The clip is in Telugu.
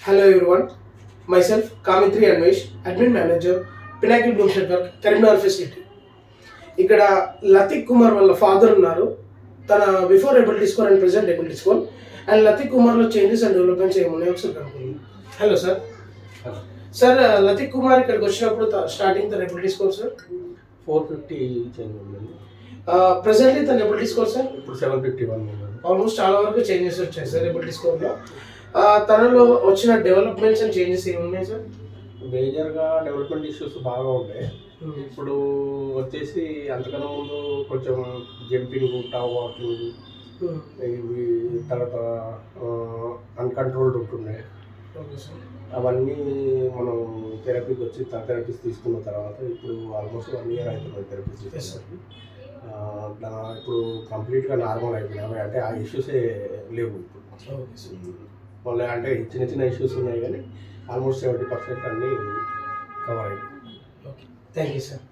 Hello everyone, myself Kamitri Anvesh, Admin Manager, Pinnacle Blooms Network, Karimnagar Facility. ఇక్కడ లతిక్ కుమార్ వాళ్ళ ఫాదర్ ఉన్నారు. తన before ability score and present ability score and Lathik కుమార్లో చేంజెస్ అండ్ డెవలప్మెంట్స్ ఏమున్నాయి ఒకసారి కనుక్కుందాం. Hello sir. Sir Lathik Kumar ఇక్కడికి వచ్చినప్పుడు స్టార్టింగ్ తన ఎబిలిటీ స్కోర్ సార్ 450 చేంజ్ ఉందండి. ప్రెసెంట్లీ తన ఎబిలిటీ స్కోర్ సార్ ఇప్పుడు 751 ఉంది. ఆల్మోస్ట్ చాలా వరకు చేంజెస్ వచ్చాయి సార్ ఎబిలిటీ స్కోర్లో. తనలో వచ్చిన డెవలప్మెంట్స్ అండ్ చేంజెస్ ఏమున్నాయి సార్? మేజర్గా డెవలప్మెంట్ ఇష్యూస్ బాగా ఉన్నాయి. ఇప్పుడు వచ్చేసి అంతకన్నా ముందు కొంచెం జంపింగ్, టాప్ వాకింగ్, ఇవి తర్వాత అన్కంట్రోల్డ్ ఉంటుండే. అవన్నీ మనం థెరపీకి వచ్చి థెరపీస్ తీసుకున్న తర్వాత ఇప్పుడు ఆల్మోస్ట్ 1 year అవుతుంది థెరపీస్ తీసుకుని. ఇప్పుడు కంప్లీట్గా నార్మల్ అయిపోయినాయి. అంటే ఆ ఇష్యూసే లేవు ఇప్పుడు. మళ్ళీ అంటే చిన్న చిన్న ఇష్యూస్ ఉన్నాయి కానీ ఆల్మోస్ట్ 70% అన్నీ కవర్ అయిపోయి. Okay, thank you sir.